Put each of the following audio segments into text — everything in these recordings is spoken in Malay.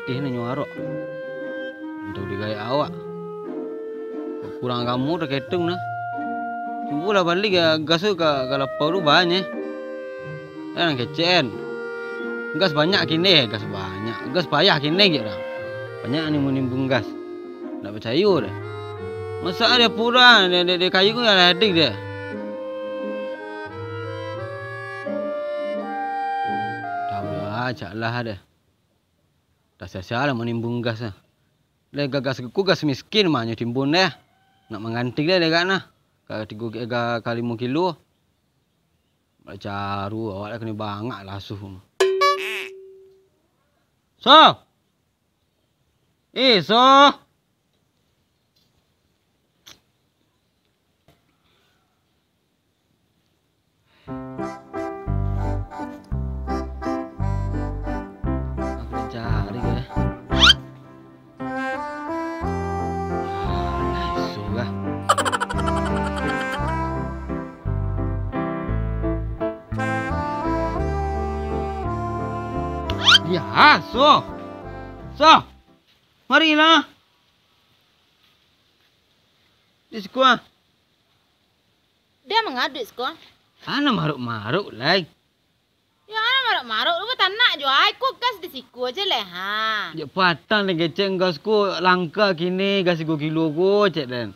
letih na nyuarok. Untuk digaya awak. Kurang kamu udah ketung na. Coba lah balik ya gas ke lapau tu banyak. Dan kecen. Gas banyak kini, gas banyak. Gas payah kini gitu dah. Banyak ni menimbun gas. Tak percaya dah. Masa dia pura, dia kayu ku yang adik dia. Tahu dah, caklah ada. Dah sia-sia lah menimbun gas lah. Dia gas ku gas miskin mah timbun dia. Nak mengganti dia kan nah. Kali 5 kilo. Caru awak dah kena bangak lah asuh. So. So. Aku cari ke. So kah. Ya, so. Marilah. Di sekolah. Dia mengaduk sekolah. Ana maruk-maruk lai. Ya ana maruk-maruk lu tak nak jo ai ku gas di siku aja leh ha. Ya patang ni keceng gasku langka kini gas 3 kilo ku cek dan.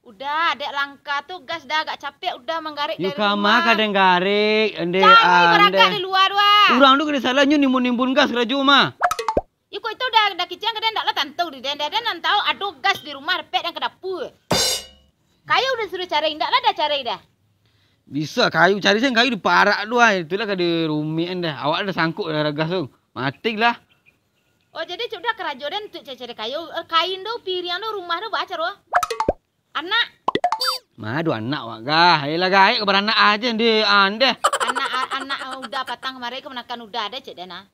Udah adek langka tu gas dah agak capek udah menggarik Yu dari rumah. kama kadang garik ende Jangan beragak di luar wah. Urang tu kena salah nyu nimbun gas keraju mah. Iku itu dah kicang kadang ndak lah tantau di dan nan tahu ada gas di rumah repet dan ke dapur. Kayu udah suruh cari ndak lah dah cari dah. Bisa kayu cari sen kayu di parak tu ai. Itulah kada rumit dah. Awak ada sangkut dah gas tu. Matiklah. Oh jadi sudah keraju dan untuk cari kayu kain tu pirian tu rumah tu baca roh. Anak. Madu anak wak gah. Yalah gaik ke beranak aja di ande. Anak udah patang kemarin kemenakan udah ada cek dana.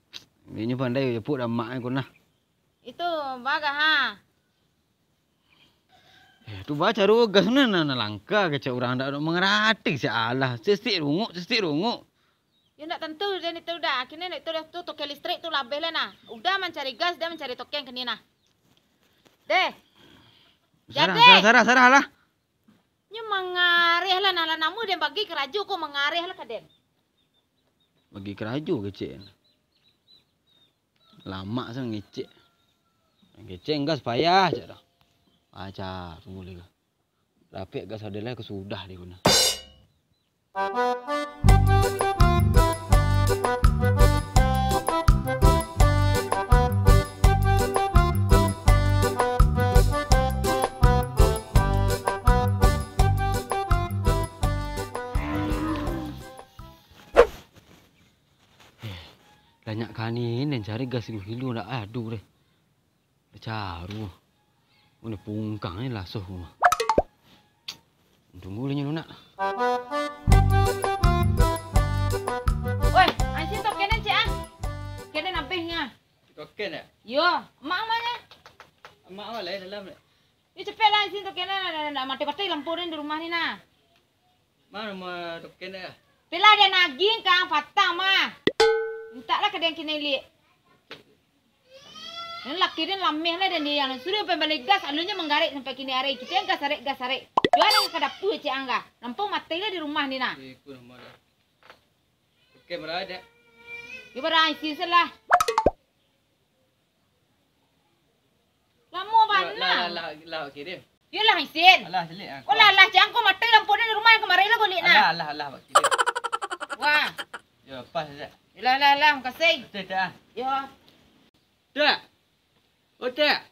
Ini pandai jeput dah mak aku nah. Itu baga ha. Tu baca ru gas na langka ke cak urang dak mengeratik si Allah. Sestik runguk. Ya ndak tentu dan itu udah. Akhirnya itu dah tu token listrik tu labeh lah nah. Udah mencari gas dia mencari token kini nah. Deh. Sarah lah. Nya mengarih lah nala namu dia bagi keraju ko mengarih lah kaden. Bagi keraju kecik. Lama sang ngecek. Ngecek gas payah cak dah. Acar boleh ke. Rapik gas adalah kesudah dia guna. Banyak kali ni cari gas 1 kilo nak adu deh. Caru. Ini pungkang ni lah rumah. Tunggu lagi nak. Oi, asyik token aja ah. Kena nampihnya. Token ya? Yo, mak mana? Mak awak lain dalam ni. Ni cepet lah asyik token nak mati-mati lampu ni di rumah ni nah. Mana nama token ya? Pila dia naging kang patang mah. Minta lah kadang kena lihat. Yang laki dia lameh lah dan dia yang suruh pembalik gas alunya menggarik sampai kini hari. Kita yang gas sarik. Jual yang ke dapur cik angga. Nampung mati lah di rumah ni nak. Ikut nama dah. Okey berada. Dia berangsi selah. Lama mana? Lah okey dia. Yalah isin. Alah selit ah. Oh lah cik angko mati lampu ni di rumah yang kemarin lah golik nak. Alah okey dia. Wah. Ya pas saja. Yalah, makasih. Betul tak? Ya. Tak. Oh tak.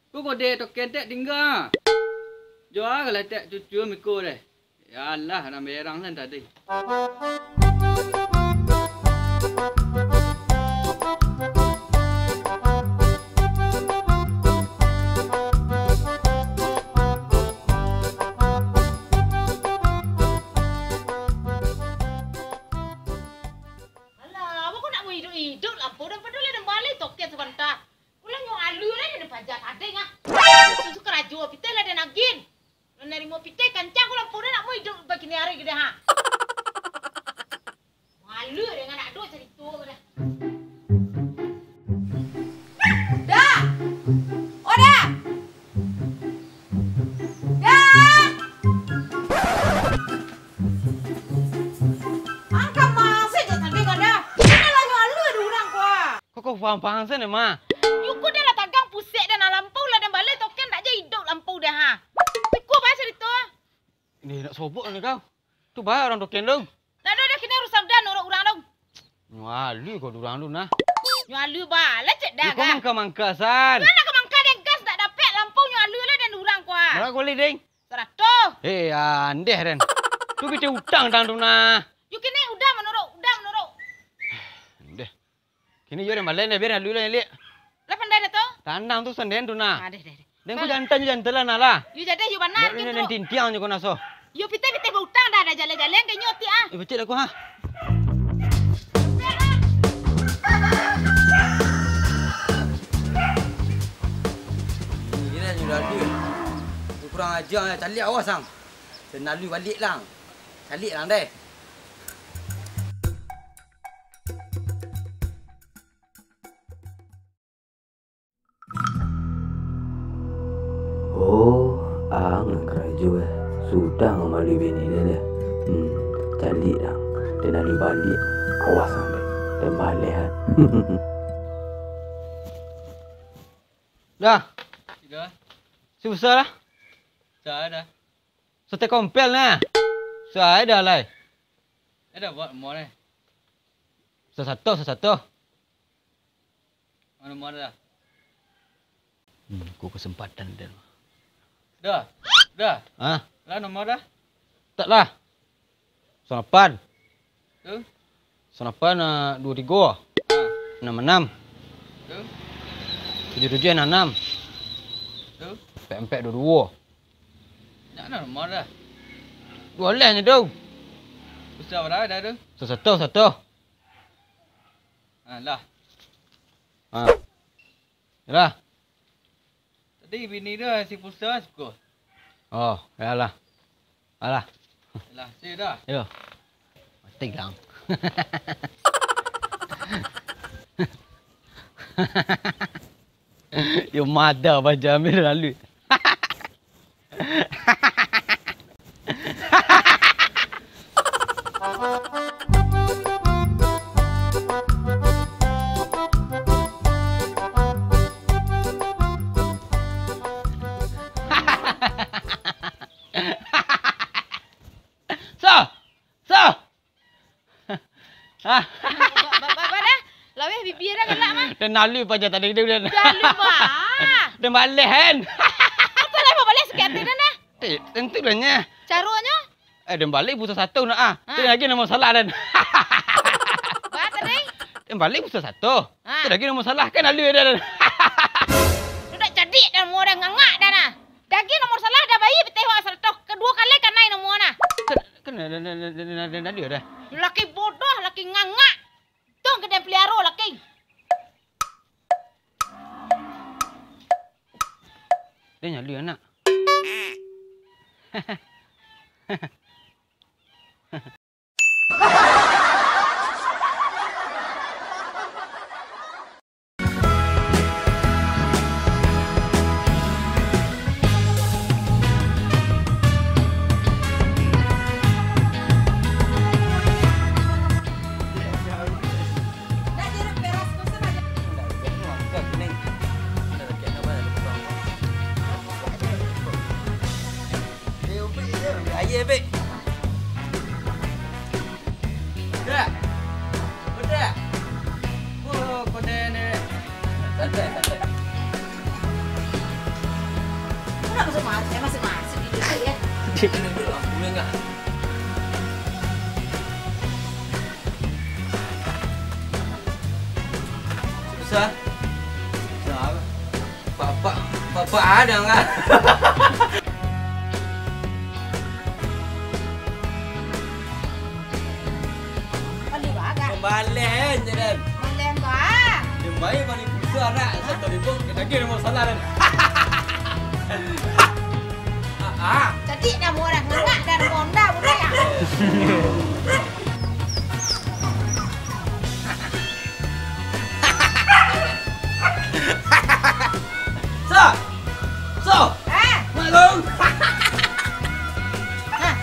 Ku kode token tak tinggal. Jual kalau tak cucu mikul deh. Ya Allah nak merang kan tadi. Hidup lah, bodoh peduli dan balik token sebentar. Pulang yang alu lah dia pajak ada ngah. Susu keraju, pite lah dia nagin. Nari mau pite kancang pulang bodoh nak mau hidup begini hari gede ha. Malu dengan nak dua cari tu dah. pang sana mah. Yuku dah lah tagang pusek dan lampau lah dan balik token tak jadi hidup lampau dah ha. Piku bahasa itu. Ini nak sobok ni kau. Tu bahaya orang token dong. Tak ada kena rusak dah orang orang dong. Wali kau durang lu nah. Nyalu bala cek dah Kau mangka san. Mana ke mangka dan gas tak dapat lampau nyalu lah dan orang kuah. Mana kau li ding? 100. Andeh den. Tu kita utang tang tu nah. Yuk kini udah menurut. Andeh. Kini yo den balen biar lu lah li. Lah pandai dah tu? Tandang tu senden tu nah. Deh. Den ku jantan lah nala. Yu jadi yu benar Ni nanti tiang je kau naso. Yu pite berutang dah jalan-jalan ke nyoti ah. Becik aku ha. Ini dah sudah dia. Tu kurang ajar lah. Calik awas sang. Saya lalu balik lang. Calik lang deh. Oh, ang kerajo sudah ngamali bini dia. Calik lang. Dia nak balik. Awas sang deh. Dan balik han. Dah. Dah. Susah lah. Dah dah. Sate kompel nah. Saya dah lah. Dah buat mau ni. Satu. Mana dah. Ku kesempatan dan. Dah. Ah, Lah nombor dah. taklah. Sonapan. Tu. Sonapan 23. 66. Tu. 77 66. Tu. 44 22. Nak nombor dah. Boleh ni tu. Usah berapa dah tu? Satu. Lah. Ah. Yalah. Tadi bini dia si pulsa suka. Oh, yalah. Alah. Lah, si dah. Yo. Mati lang. Your mother baca Amir lalu. Bapa dah. Laweh bibir dah gelak mah. Dan lalu baca tadi dia. Dah lupa. Dan balik kan. Apa lah balik sikit dah nah. Tentu dah nya. Caranya? Dan balik pusat satu nak ah. Tu lagi nombor salah dan. Ba tadi. Dan balik pusat satu. Tu lagi nombor salah kan lalu dah. Sudah jadi dan mau dah ngangak dah nah. Dagi nomor salah dah bayi betewak 100. Kedua kali kan naik nomor nah. Kan lalu dah. Laki bodoh, laki ngangak. Tong kena pelihara laki. Dia nyali anak. Ayah baik. Dah. Udah. Oh, kode ni. Santai. Kenapa masih masuk di situ ya? Ini dulu lampunya enggak. Susah. Bapak ada enggak? Balen je dan. Balen ba? Jembai balik pulsa nak. Satu ribu kita lagi nombor salah dan. Jadi dah mau dah ngangak dan monda boleh ya. So. Malung.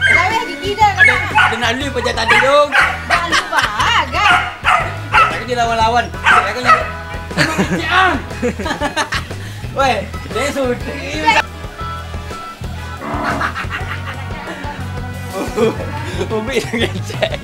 Laweh gigi dah kena. Ada nalu pada tadi dong. Dah lupa agak. Lagi dia lawan-lawan. Saya kan Weh, dia sudah. Umi dengan cek.